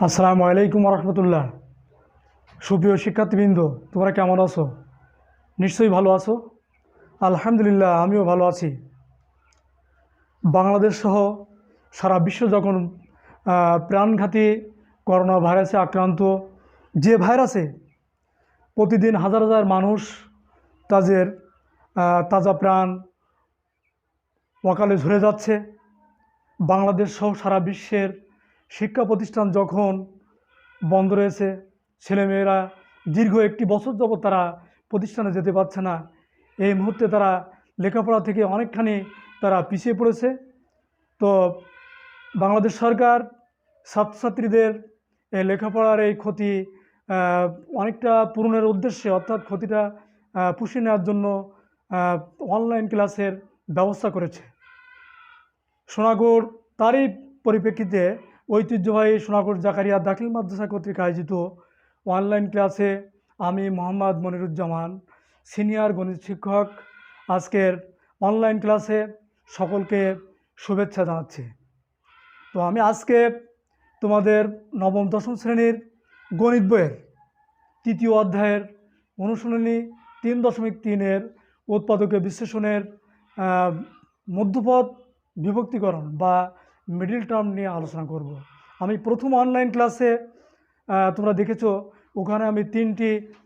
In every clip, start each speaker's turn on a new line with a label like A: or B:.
A: আসসালামু আলাইকুম রহমতুল্লাহ। সুপ্রিয় শিক্ষার্থীবৃন্দ, তোমরা কেমন আছো? নিশ্চয়ই ভালো আছো। আলহামদুলিল্লাহ, আমিও ভালো আছি। বাংলাদেশ সহ সারা বিশ্ব যখন প্রাণঘাতী করোনা ভাইরাসে আক্রান্ত, যে ভাইরাসে প্রতিদিন হাজার হাজার মানুষ তাদের তাজা প্রাণ অকালে ঝরে যাচ্ছে, বাংলাদেশ সহ সারা বিশ্বের শিক্ষা প্রতিষ্ঠান যখন বন্ধ রয়েছে, ছেলেমেয়েরা দীর্ঘ একটি বছর যাবৎ তারা প্রতিষ্ঠানে যেতে পারছে না। এই মুহূর্তে তারা লেখাপড়া থেকে অনেকখানি তারা পিছিয়ে পড়েছে। তো বাংলাদেশ সরকার ছাত্রছাত্রীদের এই লেখাপড়ার এই ক্ষতি অনেকটা পূরণের উদ্দেশ্যে, অর্থাৎ ক্ষতিটা পুষিয়ে নেওয়ার জন্য অনলাইন ক্লাসের ব্যবস্থা করেছে। সোনাগড় তারই পরিপ্রেক্ষিতে ঐতিহ্যবাহী সোনাগড় জাকারিয়া দাখিল মাদ্রাসা কর্তৃক আয়োজিত অনলাইন ক্লাসে আমি মোহাম্মদ মনিরুজ্জামান, সিনিয়র গণিত শিক্ষক, আজকের অনলাইন ক্লাসে সকলকে শুভেচ্ছা জানাচ্ছি। তো আমি আজকে তোমাদের নবম দশম শ্রেণীর গণিত বইয়ের তৃতীয় অধ্যায়ের অনুশীলনী 3.3-এর উৎপাদকে বিশ্লেষণের মধ্যপদ বিভক্তিকরণ বা মিডল টার্ম নিয়ে আলোচনা করব। আমি প্রথম অনলাইন ক্লাসে তোমরা দেখেছো, ওখানে আমি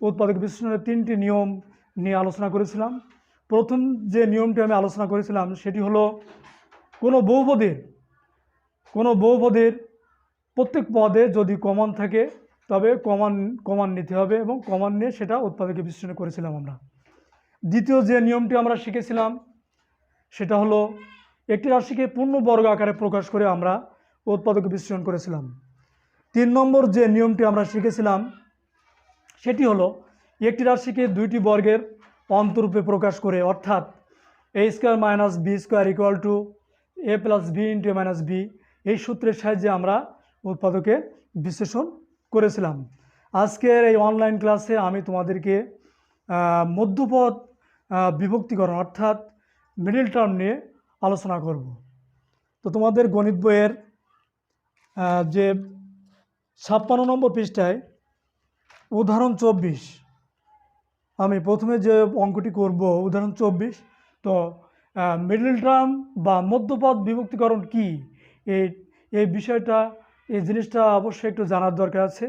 A: উৎপাদক বিশ্লেষণের 3টি নিয়ম নিয়ে আলোচনা করেছিলাম। প্রথম যে নিয়মটি আমি আলোচনা করেছিলাম সেটি হলো, কোনো বহুপদীর প্রত্যেক পদে যদি কমন থাকে তবে কমন নিতে হবে, এবং কমন নিয়ে সেটা উৎপাদকে বিশ্লেষণ করেছিলাম আমরা। দ্বিতীয় যে নিয়মটি আমরা শিখেছিলাম সেটা হলো, একটি রাশিকে পূর্ণবর্গ আকারে প্রকাশ করে আমরা উৎপাদক বিশ্লেষণ করেছিলাম। 3 নম্বর যে নিয়মটি আমরা শিখেছিলাম সেটি হলো, একটি রাশিকে 2টি বর্গের অন্তরূপে প্রকাশ করে, অর্থাৎ a² - b² = a + b × a - b, এই সূত্রের সাহায্যে আমরা উৎপাদকে বিশ্লেষণ করেছিলাম। আজকের এই অনলাইন ক্লাসে আমি তোমাদেরকে মধ্যপদ বিভক্তিকরণ অর্থাৎ মিডল টার্ম নিয়ে আলোচনা করব। তো তোমাদের গণিত বইয়ের যে 56 নম্বর পৃষ্ঠায় উদাহরণ 24, আমি প্রথমে যে অঙ্কটি করব উদাহরণ 24। তো মিডল টার্ম বা মধ্যপদ বিভক্তিকরণ কি, এই বিষয়টা, এই জিনিসটা অবশ্যই একটু জানার দরকার আছে।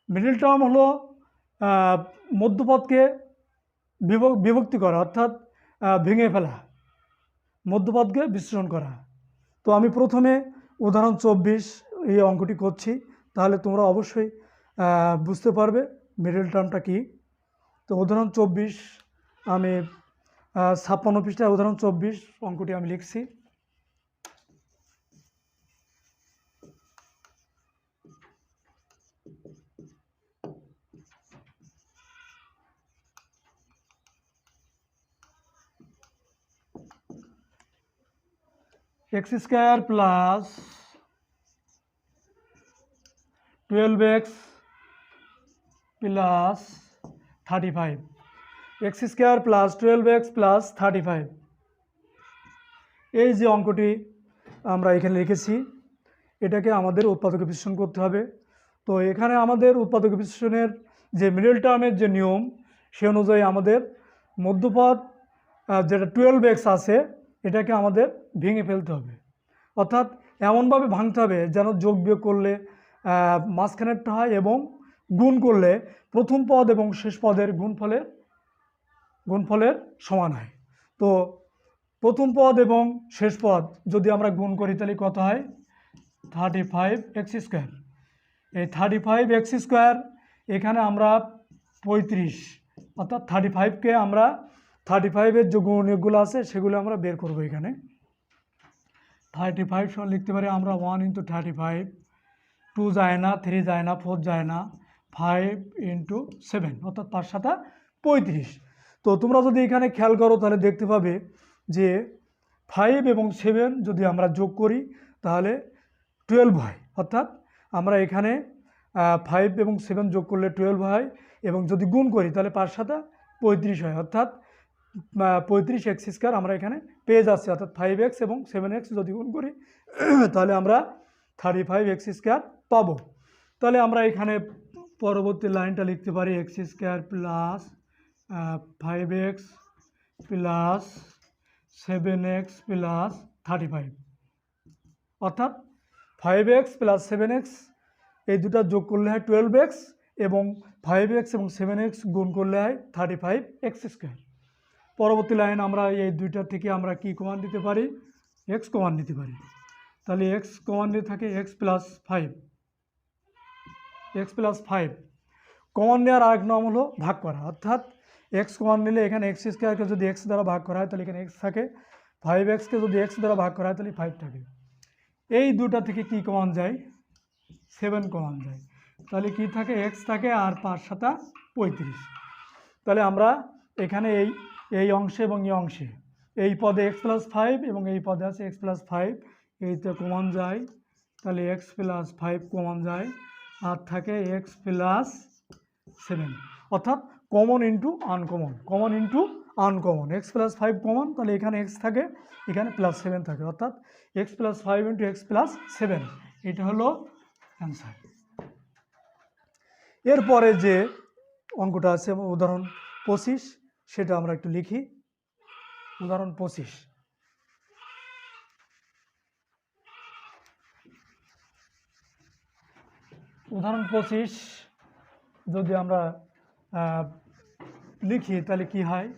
A: মিডল টার্ম হলো মধ্যপদকে বিভক্তি করা, অর্থাৎ ভেঙে ফেলা, মধ্যপদকে বিশ্লেষণ করা। তো আমি প্রথমে উদাহরণ 24 এই অঙ্কটি করছি, তাহলে তোমরা অবশ্যই বুঝতে পারবে মিডল টার্মটা কী। তো উদাহরণ 24, আমি 56 পৃষ্ঠায় উদাহরণ 24 অঙ্কটি আমি লিখছি। x² + 12x + 35, x² + 12x + 35, এই যে অঙ্কটি আমরা এখানে লিখেছি, এটাকে আমাদের উৎপাদকে বিশ্লেষণ করতে হবে। তো এখানে আমাদের উৎপাদক বিশ্লেষণের যে মিডল টার্মের যে নিয়ম, সে অনুযায়ী আমাদের মধ্যপদ যেটা 12x আছে, এটাকে আমাদের ভেঙে ফেলতে হবে, অর্থাৎ এমনভাবে ভাঙতে হবে যেন যোগ বিয়োগ করলে মাঝখানেরটা হয় এবং গুণ করলে প্রথম পদ এবং শেষ পদের গুণফলের সমান হয়। তো প্রথম পদ এবং শেষ পদ যদি আমরা গুণ করি তাহলে কত হয়? 35x²। এই 35x², এখানে আমরা 35, অর্থাৎ 35কে আমরা 35-এর যে গুণনীয়কগুলো আছে সেগুলো আমরা বের করব। এখানে 35 সমান লিখতে পারি আমরা 1 × 35, 2 যায় না, 3 যায় না, 4 যায় না, 5 × 7, অর্থাৎ 5 × 7 = 35। তো তোমরা যদি এখানে খেয়াল করো তাহলে দেখতে পাবে যে 5 এবং 7 যদি আমরা যোগ করি তাহলে 12 হয়, অর্থাৎ আমরা এখানে 5 এবং 7 যোগ করলে 12 হয়, এবং যদি গুণ করি তাহলে 5 × 7 = 35 হয়, অর্থাৎ 35x² আমরা এখানে পেয়ে যাচ্ছি। অর্থাৎ 5x এবং 7x যদি গুণ করি তাহলে আমরা 35x² পাবো। তাহলে আমরা এখানে পরবর্তী লাইনটা লিখতে পারি x square plus 5x plus 7x plus 35, অর্থাৎ 5x প্লাস 7x এই দুটা যোগ করলে হয় 12x এবং 5x এবং 7x গুণ করলে হয় 35x স্কোয়ার। পরবর্তী লাইন আমরা এই দুইটা থেকে আমরা কি কমান দিতে পারি, এক্স কমান নিতে পারি। তাহলে এক্স কমান দিয়ে থাকে এক্স প্লাস 5 কমান নেওয়ার আরেক নাম হলো ভাগ করা, অর্থাৎ এক্স কমান নিলে এখানে এক্স স্কোয়ারকে যদি এক্স দ্বারা ভাগ করা হয় তাহলে এখানে এক্স থাকে, 5xকে যদি এক্স দ্বারা ভাগ করা হয় তাহলে 5 থাকে। এই দুটা থেকে কি কমান যায়, 7 কমান যায়। তাহলে কি থাকে, এক্স থাকে আর 5 7 35। তাহলে আমরা এখানে এই অংশে এবং এই অংশে এই পদে এক্স প্লাস 5 এবং এই পদে আছে এক্স প্লাস 5, এইটা কমান যায়। তাহলে এক্স প্লাস 5 কমান যায় আর থাকে এক্স প্লাস 7, অর্থাৎ common into uncommon, common into uncommon. X plus 5 common, তাহলে এখানে এক্স থাকে, এখানে প্লাস 7 থাকে, অর্থাৎ x plus 5 into x plus 7, এটা হলো অ্যান্সার। এরপরে যে অঙ্কটা আছে উদাহরণ 25, সেটা আমরা একটু লিখি। উদাহরণ 25, উদাহরণ 25 যদি আমরা লিখি তাহলে কি হয়,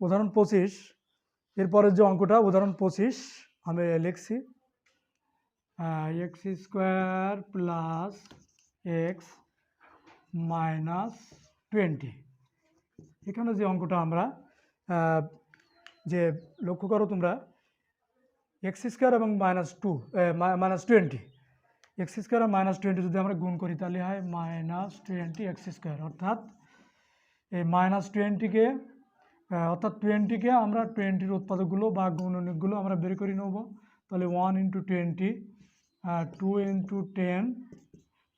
A: উদাহরণ 25 এরপরের যে অঙ্কটা উদাহরণ 25 আমি লিখছি x square plus x minus 20। এখানে যে অঙ্কটা আমরা যে লক্ষ্য করো তোমরা, এক্স স্কোয়ার এবং -20, এক্স স্কোয়ার আর -20 যদি আমরা গুণ করি তাহলে হয় -20 এক্স স্কোয়ার, অর্থাৎ এই -20কে অর্থাৎ 20কে আমরা 20-র উৎপাদকগুলো বা গুণনীয়কগুলো আমরা বের করে নেব। তাহলে 1 × 20, 2 × 10,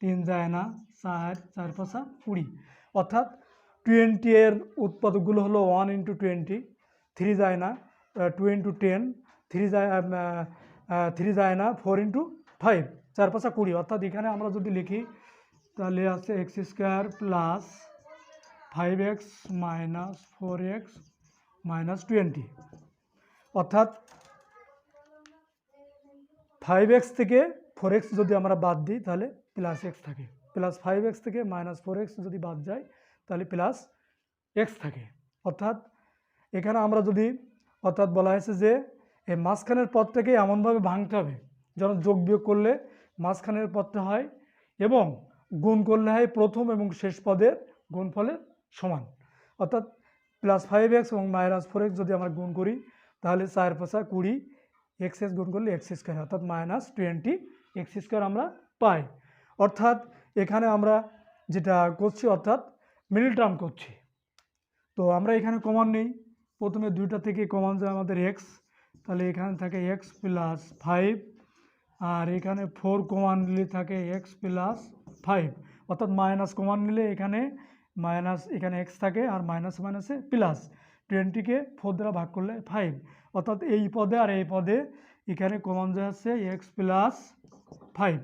A: 3 যায় না, 4 4 5 20, অর্থাৎ 20 এর উৎপাদকগুলো হলো 1 × 20, 3 যায় না, 2 × 10, 3 যায় না, 4 × 5, 4 5 20, অর্থাৎ এখানে আমরা যদি লিখি তাহলে আছে x square plus 5x minus 4x minus 20, অর্থাৎ 5x থেকে 4x যদি আমরা বাদ দিই তাহলে প্লাস x থাকে, প্লাস 5x থেকে -4x যদি বাদ যায় তাহলে প্লাস x থাকে। অর্থাৎ এখানে আমরা যদি অর্থাৎ বলা হয়েছে যে এই মাঝখানের পদটাকে এমনভাবে ভাঙতে হবে যেন যোগ বিয়োগ করলে মাঝখানের পদটা হয় এবং গুণ করলে হয় প্রথম এবং শেষ পদের গুণফলের সমান, অর্থাৎ প্লাস 5x এবং -4x যদি আমরা গুণ করি তাহলে 4 5 20, x গুণ করলে এক্স স্কোয়ার, অর্থাৎ -20 এক্স স্কোয়ার আমরা পাই। অর্থাৎ এখানে আমরা যেটা করছি অর্থাৎ মিডল টার্ম করছি। তো আমরা এখানে কমন নেই, প্রথমে দুইটা থেকে কমন যায় আমাদের এক্স, তাহলে এখানে থাকে এক্স প্লাস 5 আর এখানে 4 কমন নিলে থাকে এক্স প্লাস 5, অর্থাৎ মাইনাস কমন নিলে এখানে মাইনাস, এখানে এক্স থাকে আর মাইনাস মাইনাসে প্লাস, 20কে 4 দ্বারা ভাগ করলে 5, অর্থাৎ এই পদে আর এই পদে এখানে কমন যাচ্ছে এক্স প্লাস 5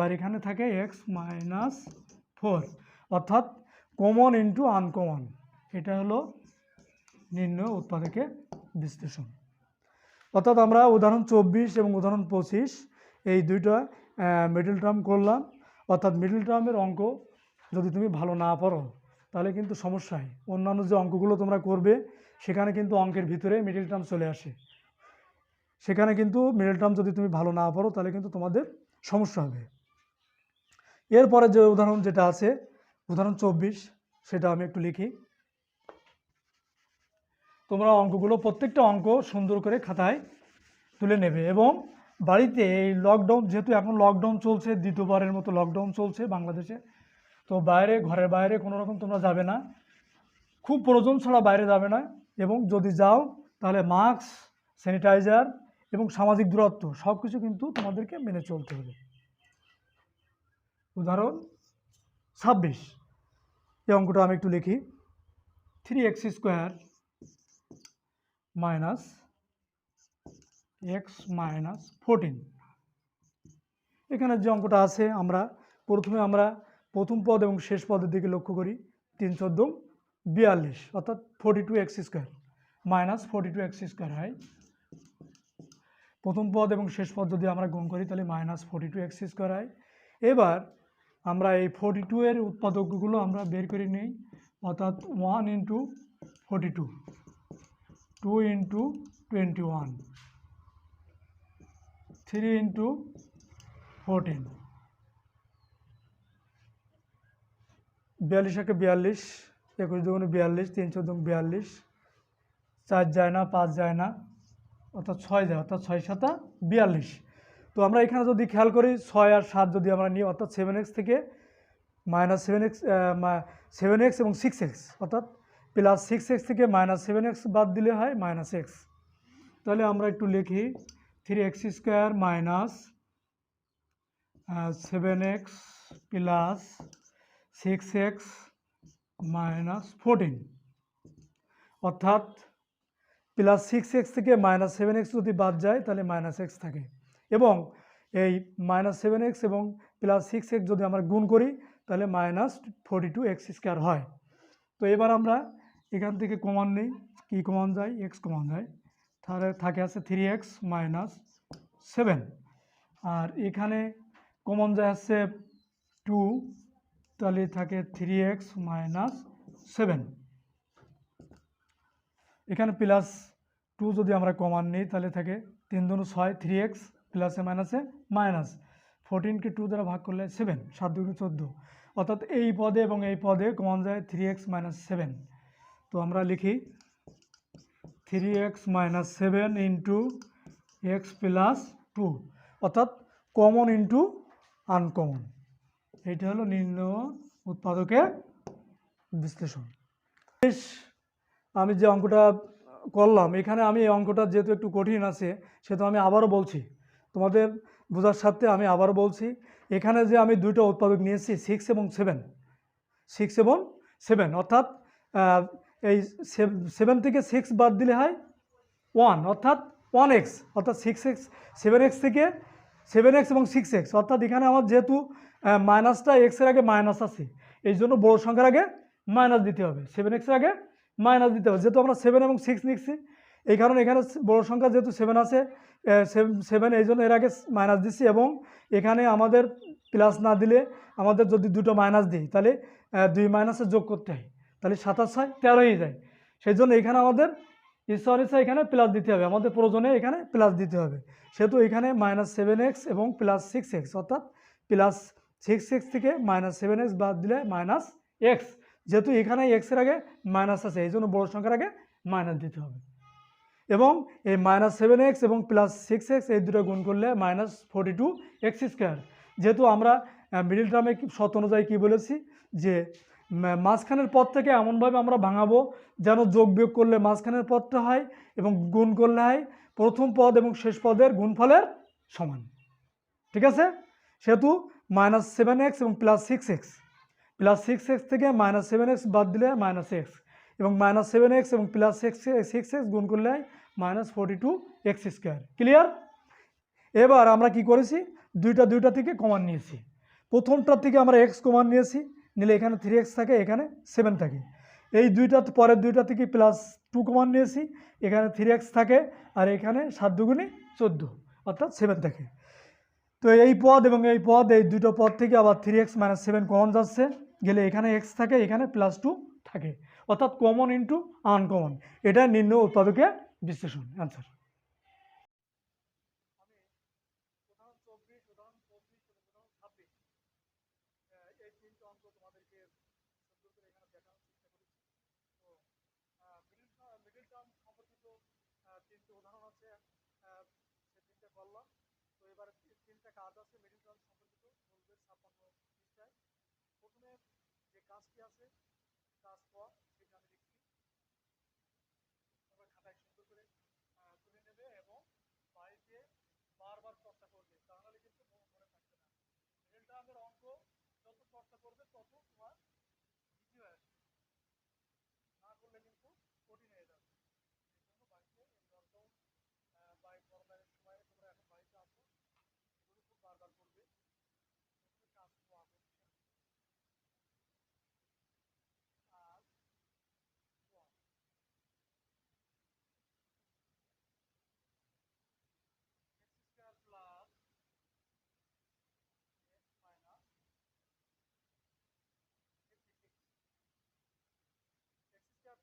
A: আর এখানে থাকে এক্স মাইনাস 4, অর্থাৎ কমন ইন্টু আনকমন, এটা হলো নির্ণয় উৎপাদকের বিশ্লেষণ। অর্থাৎ আমরা উদাহরণ 24 এবং উদাহরণ 25 এই দুইটা মিডল টার্ম করলাম। অর্থাৎ মিডল টার্মের অঙ্ক যদি তুমি ভালো না পারো তাহলে কিন্তু সমস্যা হয়। অন্যান্য যে অঙ্কগুলো তোমরা করবে সেখানে কিন্তু অঙ্কের ভিতরে মিডল টার্ম চলে আসে, সেখানে কিন্তু মিডল টার্ম যদি তুমি ভালো না পারো তাহলে কিন্তু তোমাদের সমস্যা হবে। এরপরে যে উদাহরণ যেটা আছে উদাহরণ 24 সেটা আমি একটু লিখি। তোমরা অঙ্কগুলো প্রত্যেকটা অঙ্ক সুন্দর করে খাতায় তুলে নেবে এবং বাড়িতে এই লকডাউন, যেহেতু এখন লকডাউন চলছে, দ্বিতীয়বারের মতো লকডাউন চলছে বাংলাদেশে, তো ঘরের বাইরে কোনো রকম তোমরা যাবে না, খুব প্রয়োজন ছাড়া বাইরে যাবে না, এবং যদি যাও তাহলে মাস্ক, স্যানিটাইজার এবং সামাজিক দূরত্ব সব কিছু কিন্তু তোমাদেরকে মেনে চলতে হবে। উদাহরণ 26 এই অঙ্কটা আমি একটু লিখি। 3x square minus x minus 14। এখানে যে অঙ্কটা আছে প্রথমে আমরা প্রথম পদ এবং শেষ পদের দিকে লক্ষ্য করি। 3×14 42, অর্থাৎ 42x square minus 42x square হয়। প্রথম পদ এবং শেষ পদ যদি আমরা গুণ করি তাহলে মাইনাস 42x স্কোয়ার হয়। এবার আমরা এই 42 এর উৎপাদকগুলো আমরা বের করে নিই, অর্থাৎ 1 × 42, 2 × 21, 3 × 14, 42 একে 42, 21 দুগুণে 42, 3×14 42, 4 যায় না, 5 যায় না, অর্থাৎ 6 যায়, অর্থাৎ 6 × 7 42। তো আমরা এখানে যদি খেয়াল করি 6 আর 7 যদি আমরা নিই, অর্থাৎ 7x থেকে মাইনাস 7x এবং 6x, অর্থাৎ প্লাস 6x থেকে মাইনাস 7x বাদ দিলে হয় মাইনাস x। তাহলে আমরা একটু লিখি 3x square minus 7x plus 6x minus 14, অর্থাৎ প্লাস 6x থেকে মাইনাস 7x যদি বাদ যায় তাহলে মাইনাস x থাকে, এবং এই মাইনাস 7x এবং প্লাস 6x যদি আমরা গুণ করি তাহলে মাইনাস 42x স্কোয়ার হয়। তো এবার আমরা এখান থেকে কমন নিই, কি কমন যায়, x কমন যায়, তাহলে থাকে আছে 3x মাইনাস 7, আর এখানে কমন যায় আছে 2, তাহলে থাকে 3x মাইনাস 7। এখানে প্লাস 2 যদি আমরা কমন নিই তাহলে থাকে 3 × 6, 3x প্লাসে মাইনাসে মাইনাস 14কে 2 দ্বারা ভাগ করলে 7, 7 × 14, অর্থাৎ এই পদে এবং এই পদে কমন যায় 3x মাইনাস 7। তো আমরা লিখি 3x minus 7 into x plus 2, অর্থাৎ কমন ইন্টু আনকমন। এইটা হলো নির্ণয় উৎপাদকের বিশ্লেষণ। আমি যে অঙ্কটা করলাম, এখানে আমি এই অঙ্কটা যেহেতু একটু কঠিন আছে সেহেতু আমি আবারও বলছি, তোমাদের বোঝার সাথে আমি আবারও বলছি, এখানে যে আমি দুইটা উৎপাদক নিয়েছি 6 এবং 7, 6 এবং 7, অর্থাৎ এই 7 থেকে 6 বাদ দিলে হয় 1, অর্থাৎ 1x, অর্থাৎ 6x 7x থেকে 7x এবং 6x, অর্থাৎ এখানে আমার যেহেতু মাইনাসটা এক্সের আগে মাইনাস আছে, এই জন্য বড় সংখ্যার আগে মাইনাস দিতে হবে, 7x এর আগে মাইনাস দিতে হবে, যেহেতু আমরা 7 এবং 6 নিচ্ছি, এই কারণে এখানে বড় সংখ্যা যেহেতু 7 আছে, 7 এই জন্য এর আগে মাইনাস দিচ্ছি, এবং এখানে আমাদের প্লাস না দিলে আমাদের যদি দুটো মাইনাস দিই তাহলে 2 মাইনাসে যোগ করতে হয়, তাহলে 7 আর 6 13 হয়ে যায়, সেই জন্য এখানে আমাদের ইচ্ছা এখানে প্লাস দিতে হবে, আমাদের প্রয়োজনে এখানে প্লাস দিতে হবে, সেহেতু এখানে মাইনাস 7x এবং প্লাস 6x, অর্থাৎ প্লাস 6x থেকে মাইনাস 7x বাদ দিলে মাইনাস x, যেহেতু এখানে এক্সের আগে মাইনাস আছে এই জন্য বড় সংখ্যার আগে মাইনাস দিতে হবে, এবং এই মাইনাস 7x এবং প্লাস 6x এই দুটো গুণ করলে মাইনাস 42x স্কোয়ার। যেহেতু আমরা মিডিল টার্মে শর্ত অনুযায়ী কী বলেছি যে মাঝখানের পদটাকে এমনভাবে আমরা ভাঙাবো যেন যোগ বিয়োগ করলে মাঝখানের পদটা হয় এবং গুণ করলে হয় প্রথম পদ এবং শেষ পদের গুণফলের সমান, ঠিক আছে। সেহেতু মাইনাস 7x এবং প্লাস 6x, প্লাস 6x থেকে মাইনাস 7x বাদ দিলে মাইনাস x, এবং মাইনাস 7x এবং প্লাস 6x গুণ করলে মাইনাস 42x স্কোয়ার। ক্লিয়ার? এবার আমরা কি করেছি, দুইটা থেকে কমান নিয়েছি, প্রথমটার থেকে আমরা x কমান নিয়েছি, নিলে এখানে 3x থাকে, এখানে 7 থাকে, এই পরের দুইটা থেকে প্লাস 2 কমান নিয়েছি, এখানে 3x থাকে, আর এখানে 7 দুগুণে 14, অর্থাৎ 7 থাকে। তো এই পদ এবং এই পদ, এই দুটো পদ থেকে আবার 3x মাইনাস 7 কমন যাচ্ছে, গেলে এখানে x থাকে, এখানে প্লাস 2 থাকে, অর্থাৎ কমন ইন্টু আনকমন। এটা নির্ণয় উৎপাদকের বিশ্লেষণ, অ্যান্সার।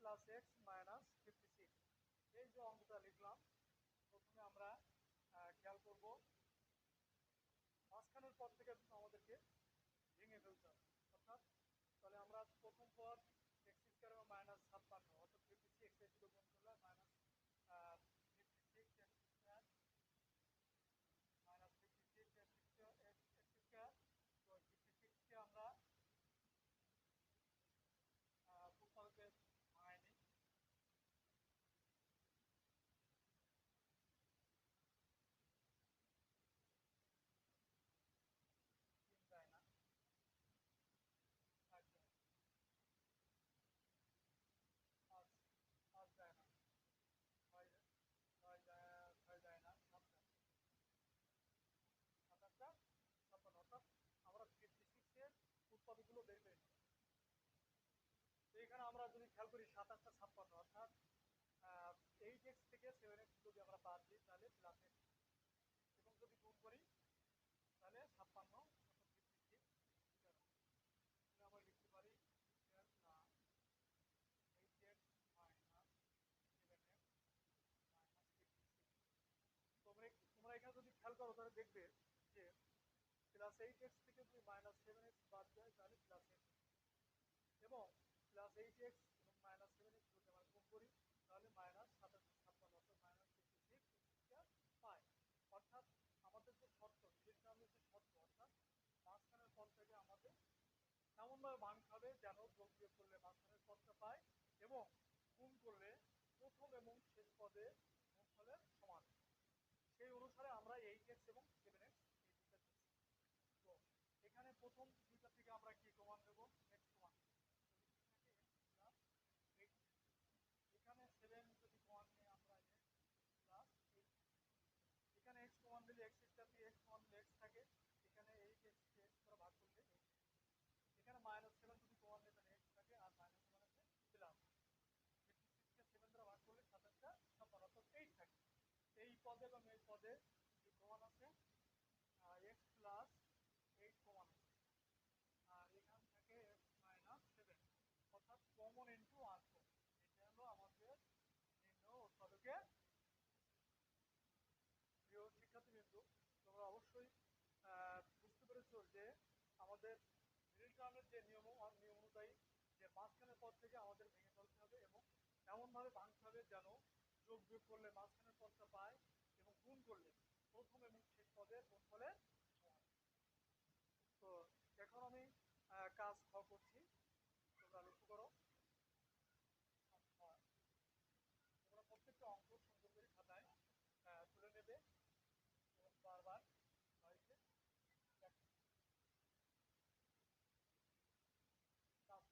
A: Plus x minus 56। এই যে অঙ্কটা লিখলাম, প্রথমে আমরা খেয়াল করব মাঝখানের পদ থেকে আমাদেরকে ভেঙে ফেলতে হবে। অর্থাৎ তাহলে আমরা প্রথম পদ এক্স স্কোয়ার এবং মাইনাস 56, অর্থাৎ 56 এর সাথে গুণ করলে minus 56 x square minus 56 x square. তো 56 কে আমরা ফুটপাতে ভাঙাই নিই। 3 যায় না, 5 যায়, 5 5 যায় না, 6 6 যায় না, 7 যায়, 7 56, অর্থাৎ আমরা 56 এর উৎপাদকগুলো বের করে নিই। তো এখানে আমরা যদি খেয়াল করি 7 56, অর্থাৎ 8x থেকে 7x যদি আমরা বাদ দিই তাহলে প্লাস এক্স, এবং যদি গুণ করি তাহলে 56 অর্থাৎ 56 আমরা লিখতে পারি plus 8x minus 7x minus 56। তোমরা এখানে যদি খেয়াল করো তাহলে দেখবে যে প্লাস 8x থেকে যদি মাইনাস 7x বাদ যায় তাহলে প্লাস এক্স, এবং প্লাস 8x এবং মাইনাস 7x যদি আমরা গুণ করি তাহলে মাইনাস 57 অর্থাৎ মাইনাস 56 পাই। অর্থাৎ আমাদের যে শর্ত, ডিফারেন্সিয়ালের যে শর্ত, অর্থাৎ মাঝখানের পদটাকে আমাদের এমনভাবে ভাঙতে হবে যেন যোগ বিয়োগ করলে মাঝখানের পদটা পাই এবং গুণ করলে প্রথম এবং শেষ পদে গুণফলের সমান। সেই অনুসারে আমরা 8x এবং 7x এই দুইটা দিচ্ছি। তো এখানে প্রথম দুইটা থেকে আমরা কি কমান দেব? x কমান। এখানে 7 যদি কমান নিয়ে আমরা x প্লাস 8, এখানে x কমান দিলে x স্কয়ার দিয়ে x কমান দিলে x থাকে, এখানে 8x কে x দ্বারা ভাগ করলে 8, এখানে মাইনাস 7 যদি কমান নিয়ে তাহলে x থাকে আর মাইনাস 1 আছে প্লাস 56 কে 7 দ্বারা ভাগ করলে 57 অর্থাৎ 8 থাকে। এই পদে এবং এই পদে যে কমান আছে x প্লাস 8 কমান আছে, আর এখান থেকে x মাইনাস 7, অর্থাৎ কমন ইনটু আনকমন। এটা হলো আমাদের নির্ণয় উৎপাদকের। প্রিয় শিক্ষার্থীবৃন্দ, তোমরা অবশ্যই বুঝতে পেরেছো যে আমাদের মিডল টার্মের যে নিয়ম অনুযায়ী যে মাঝখানের পদ থেকে আমাদের ভেঙে ফেলতে হবে এবং এমনভাবে ভাঙতে হবে যেন যোগ বিয়োগ করলে মাঝখানের পদটা পায় এবং গুণ করলে প্রথম এবং শেষ পদের গুণফলের সমান। তো এখন আমি কাজ করছি, তোমরা লক্ষ্য করো। তোমরা প্রত্যেকটা অঙ্ক সুন্দর করে খাতায় তুলে নেবে এবং বারবার বাড়িতে কাজ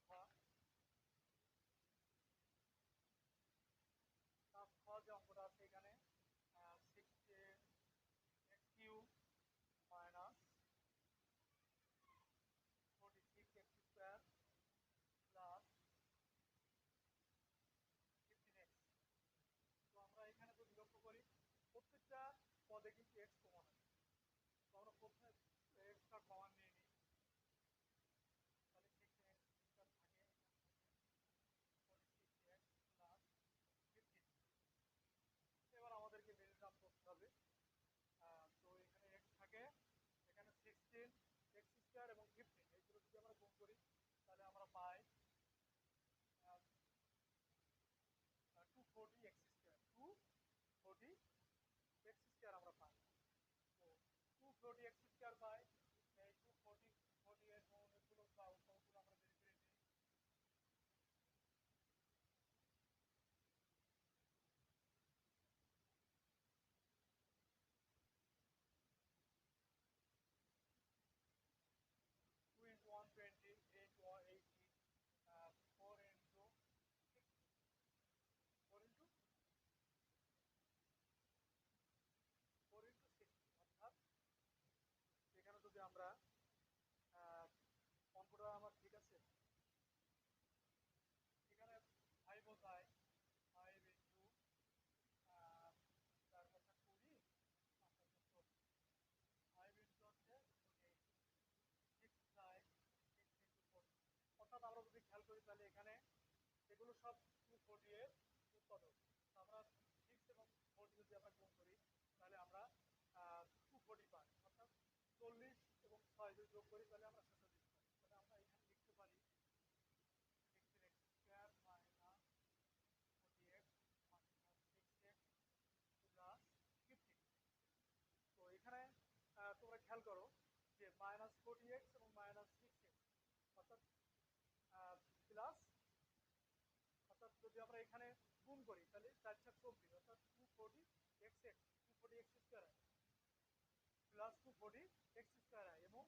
A: খাওয়া যে অঙ্কটা আছে এখানে 16x cube minus 46x square plus 15x। তো আমরা এখানে যদি লক্ষ্য করি প্রত্যেকটা পদে কিন্তু এক্স কমন আছে। তো আমরা প্রথমে এক্সটা কমন নিয়ে নিই, তাহলে 16x স্কোয়ার থাকে, এখানে থাকে 46x প্লাস 15। এবার আমাদেরকে মিল টার্ম করতে হবে। তো এখানে এক্স থাকে, এখানে 16 এক্স স্কোয়ার এবং 15 এইগুলো যদি আমরা গুণ করি তাহলে আমরা পাই 240 এক্স স্কোয়ার, 240 এক্স স্কোয়ার আমরা পাই। তো 240 এক্স স্কোয়ার পাই, এই 240 এর অনেকগুলো সবগুলো আমরা বের করে নিই। 2 into 120, 3 into 180, 4 into 60, 4 into 4 into 60, অর্থাৎ এখানে সব 240 এর উৎপাদক। আমরা 6 এবং 40 যদি আমরা গুণ করি তাহলে আমরা 240 পাই, অর্থাৎ 40 এবং 6 যদি যোগ করি তাহলে আমরা 46 পাই। তাহলে আমরা এখানে লিখতে পারি x square minus 40x minus 6x plus 15। তো এখানে তোমরা খেয়াল করো যে -40x এবং -6x, অর্থাৎ প্লাস, অর্থাৎ যদি আমরা এখানে গুণ করি তাহলে 4 × 4 = 24, অর্থাৎ 240x, 240x স্কোয়ার হয় প্লাস 240x স্কোয়ার হয়, এবং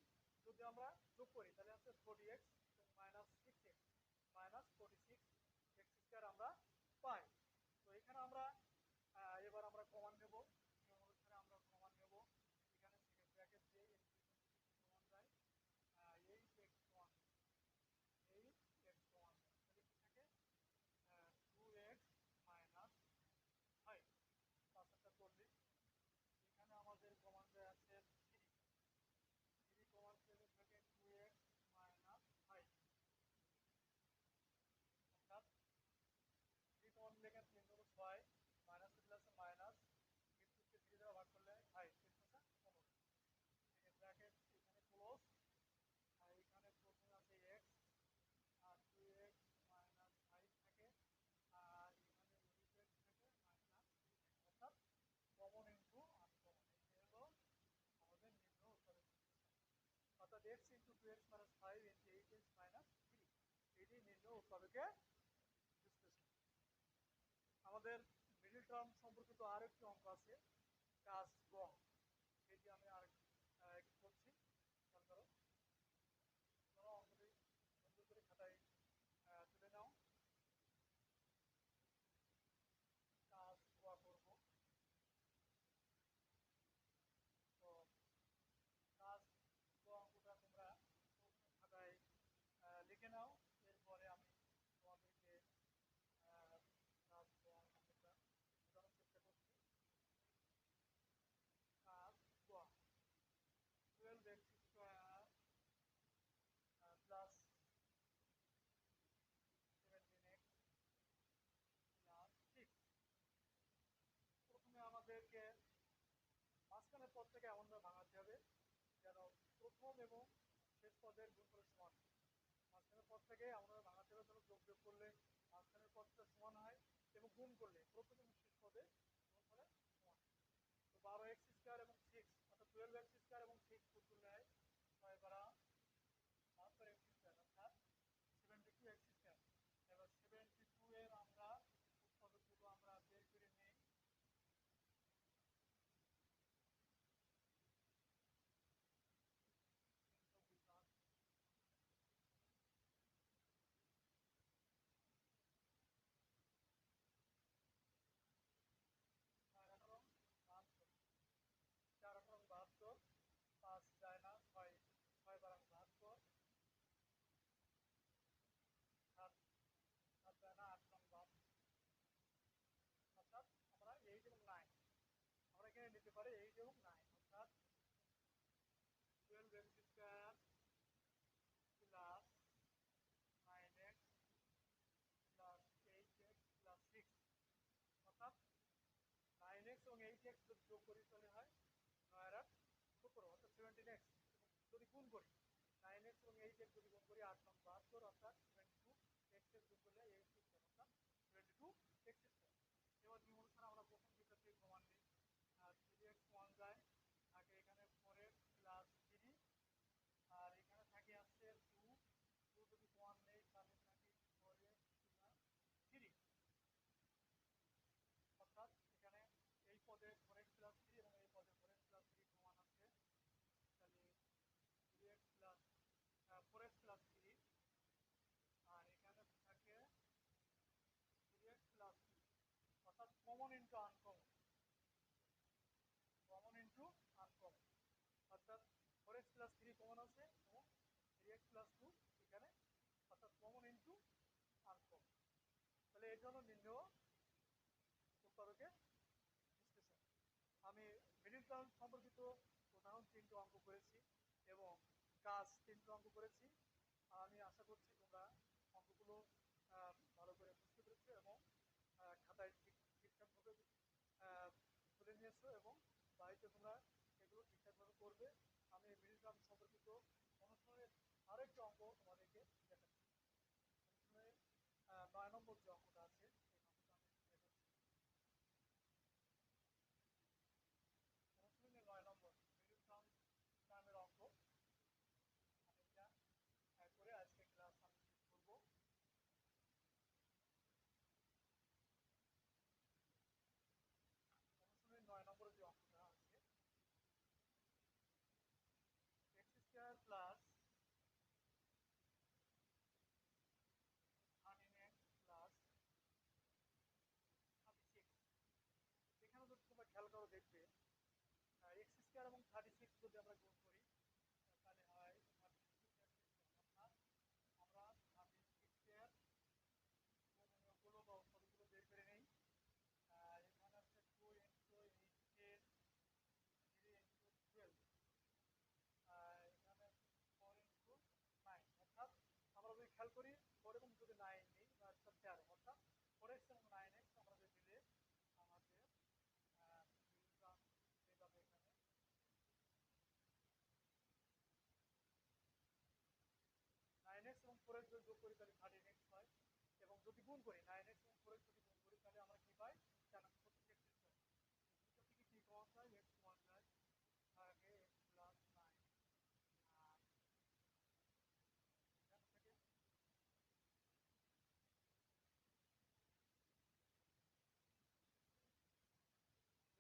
A: যদি আমরা যোগ করি তাহলে হচ্ছে 40x এবং -6x -46x স্কোয়ার আমরা পাই। তো এখানে আমরা এবার আমরা কমান নেব, নিয়ম অনুসারে আমরা কমান নেব। এখানে সেকেন্ড ব্র্যাকেট দিয়ে কমান যায় 8x কমান, 8x কমান তাহলে কি থাকে 2x মাইনাস 5 540। এখানে আমাদের কমান যায় আছে 3 কমান থেকে থাকে 2x মাইনাস 5, অর্থাৎ 3 কমান লেখা 3 × 6 মাইনাস প্লাস মাইনাস, কিন্তু 3 দ্বারা ভাগ করলে 5 3 × 15। সেকেন্ড ব্র্যাকেট এখানে ক্লোজ, আর এখানে প্রথমে আছে x আর 2x মাইনাস 5 থাকে, আর এখানে 8x থাকে মাইনাস, অর্থাৎ কমন ইনটু আনকমন। এই হলো আমাদের নিম্ন উৎপাদক, অর্থাৎ x × 2x - 5 × 8x - 3, এটি নিম্ন উৎপাদকের বিশ্লেষণ। আমাদের মিডিল টার্ম সম্পর্কিত আরেকটি অঙ্ক আছে, কাজ গ, সেটি আমি একটু করছি, খেয়াল করো। তোমরা অঙ্কটি সুন্দর করে খাতায় তুলে নাও। কাজ গ করব। তো কাজ গ অঙ্কটা তোমরা খাতায় লিখে নাও, এরপরে আমি তোমাদেরকে কাজ গ অঙ্কটা বোঝানোর চেষ্টা করছি। কাজ গ 12x square plus 17x plus 6। প্রথমে আমাদেরকে মাঝখানের পদ থেকে এমনভাবে ভাঙাতে হবে যেন প্রথম এবং শেষ পদের গুণফলের সমান। মাঝখানের পদ থেকে এমনভাবে ভাঙাতে হবে যেন যোগ বিয়োগ করলে মাঝখানের পদটা সমান হয়, এবং গুণ করলে প্রথম এবং শেষ পদে গুণফলের সমান। তো 12x স্কোয়ার এবং 6, অর্থাৎ 12x স্কোয়ার এবং 6 গুণ করলে হয় 6 × 72x স্কোয়ার, অর্থাৎ 72x স্কোয়ার। এবার 72 এর আমরা উৎপাদকগুলো আমরা বের করে নিই। আর 18 4 18 72, 5 যায় না, 6 6 12 72, 7 7 যায় না, 8 72, অর্থাৎ আমরা 8 এবং 9 আমরা এখানে নিতে পারি 8 এবং 9, অর্থাৎ 12x square plus 9x plus 8x plus 6, অর্থাৎ 9x এবং 8x যদি যোগ করি তাহলে হয় 9 আর 8 17, অর্থাৎ 17x। যদি গুণ করি 9x এবং 8x যদি গুণ করি 8 9 72, অর্থাৎ 72x এর যোগ করলে 8 স্কোয়ার, অর্থাৎ 22x স্কোয়ার। এবার নিয়ম অনুসারে আমরা প্রথম দুটো থেকে কমান নিই, 3x কমান যায়, থাকে এখানে 4x প্লাস 3, আর এখানে থাকে আসছে 2 যদি কমান নেই তাহলে থাকে 4x প্লাস 3, অর্থাৎ এখানে এই পদে 4x প্লাস 3 এবং এই পদে 4x প্লাস 3 সমান আছে, তাহলে 3x প্লাস 4x প্লাস 3, আর এখানে থাকে 3x প্লাস 2, অর্থাৎ common into uncommon, common into uncommon, অর্থাৎ 4x প্লাস 3 কমন আছে এবং 3x প্লাস 2 এখানে, অর্থাৎ কমন ইন্টু আনকমন। তাহলে এটা হলো নির্ণয় উৎপাদকের বিশ্লেষণ। আমি মিডিল টার্ম সম্পর্কিত উদাহরণ 3টি অঙ্ক করেছি এবং কাজ 3টি অঙ্ক করেছি। আমি আশা করছি তোমরা অঙ্কগুলো ভালো করে বুঝতে পেরেছো। নিয়েছো এবং বাড়িতে তোমরা এগুলো ঠিকঠাকভাবে করবে। আমি এই মিডিল টার্ম সম্পর্কিত অনুশীলনের আরেকটি অঙ্ক তোমাদেরকে দেখাচ্ছি। অনুশীলনের 9 নম্বর যে অঙ্কটা আছে এই অঙ্কটা আমি দেখাচ্ছি। অনুশীলনের 9 নম্বর মিডিল টার্মের অঙ্ক। আমি এটা করে আজকে ক্লাস আমি শেষ করবো। অনুশীলনের 9 নম্বরের যে অঙ্কটা আছে, x square plus 13x plus 36। এখানে যদি তোমরা খেয়াল করো দেখবে এক্স স্কোয়ার এবং 36 যদি আমরা গুণ করি তাহলে হয় 36 অর্থাৎ আমরা 36 এর গুলো বা উৎপাদকগুলো বের করে নেই। এখানে আছে 2 ইন্টু 8 3 ইন্টু 12, এখানে আছে 4 ইন্টু 9, অর্থাৎ আমরা যদি খেয়াল করি 4 এবং যদি 9 নেই বা 13, অর্থাৎ 4x এবং 9x আমরা যদি দিলে আমাদের এইভাবে এখানে 9x এবং 4x যদি যোগ করি তাহলে 13x হয়, এবং যদি গুণ করি 9x এবং 4x যদি গুণ করি তাহলে আমরা কি পাই 4x পাই। দুটো থেকে কি কমন যায়, x কমন যায়, থাকে x প্লাস 9। আর এখান থেকে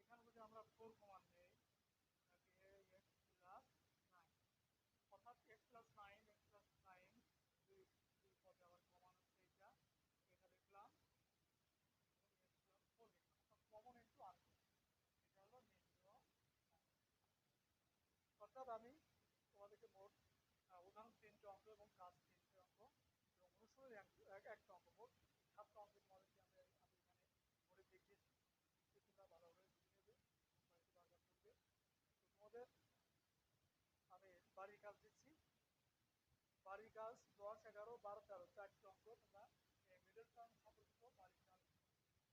A: এখানে যদি আমরা 4 কমান নেই থাকে x প্লাস 9, অর্থাৎ এক্স প্লাস নাইন দুই দুই পদে আবার কমন হচ্ছে এইটা, এটা লিখলাম এক্স প্লাস 4 লিখলাম, অর্থাৎ কমন ইন্টু আর, এটা হলো নির্ণয়। অর্থাৎ আমি তোমাদেরকে মোট উদাহরণ 3টে অঙ্ক এবং কাজ 3টে অঙ্ক এবং অনুশীলনের একটা অঙ্ক, মোট 7টা অঙ্ক তোমাদেরকে আমি এখানে করে দেখিয়েছি। তোমরা ভালোভাবে বুঝে নেবে এবং বাড়িতে বারবার করবে। তো তোমাদের আমি বাড়ির কাজ দিচ্ছি। বাড়ির কাজ 10, 11, 12, 13 4টে অঙ্ক তোমরা মিডল টার্ম সম্পর্কিত বাড়ির কাজ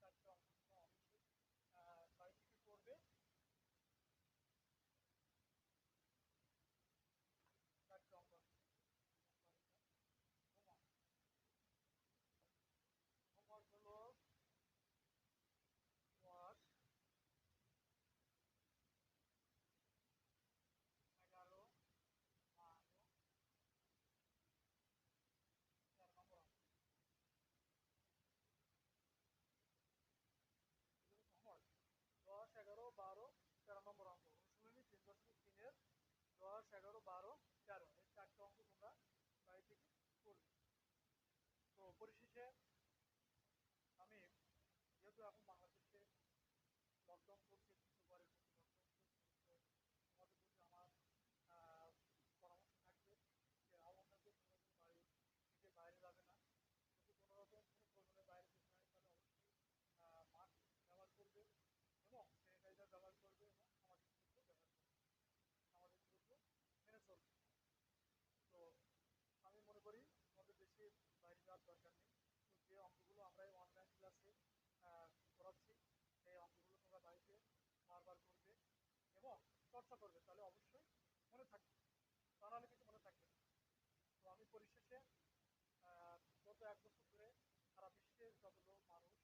A: 4টে অঙ্ক তোমরা অবশ্যই বাড়ি থেকে করবে। 4টে অঙ্ক আছে বাড়ির কাজ। হোমওয়ার্ক হোমওয়ার্ক হলো 10, 11, 12, 13 নম্বর অঙ্ক। এগুলো হোমওয়ার্ক 10, 11, 12, 13 নম্বর অঙ্ক। অনুশীলনী 3.3-এর 10, 11, 12, 13 এই 4টে অঙ্ক তোমরা বাড়ি থেকে করবে। তো পরিশেষে আমি যেহেতু এখন বাংলাদেশে লকডাউন চলছে, দ্বিতীয়বারের মতো লকডাউন চলছে, তো তোমাদের প্রতি আমার পরামর্শ থাকবে যে আবহাওয়াকে তোমরা যদি বাড়ি থেকে বাইরে যাবে না, যদি কোনো রকম কোনো প্রয়োজনে বাইরে যেতে হয় তাহলে অবশ্যই মাস্ক ব্যবহার করবে এবং স্যানিটাইজার ব্যবহার করবে এবং সামাজিক দূরত্ব ব্যবহার করবে, সামাজিক দূরত্ব মেনে চলবে। তো আমি মনে করি তোমাদের বেশি বাইরে যাওয়ার দরকার নেই। তো যে অঙ্কগুলো আমরা এই অনলাইন ক্লাসে করাচ্ছি সেই অঙ্কগুলো তোমরা বাড়িতে বারবার করবে এবং চর্চা করবে, তাহলে অবশ্যই মনে থাকবে, তা নাহলে কিন্তু মনে থাকবে না। তো আমি পরিশেষে গত 1 বছর ধরে সারা বিশ্বের যত লোক মানুষ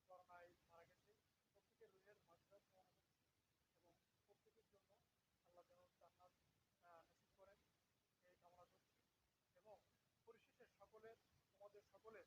A: করোনায় মারা গেছে প্রত্যেকের রুহের মাঝখানে কামনা করছি এবং প্রত্যেকের জন্য আল্লাহ যেন জান্নাত নসিব করেন এই কামনা করছি। এবং পরিশেষে সকলের তোমাদের সকলের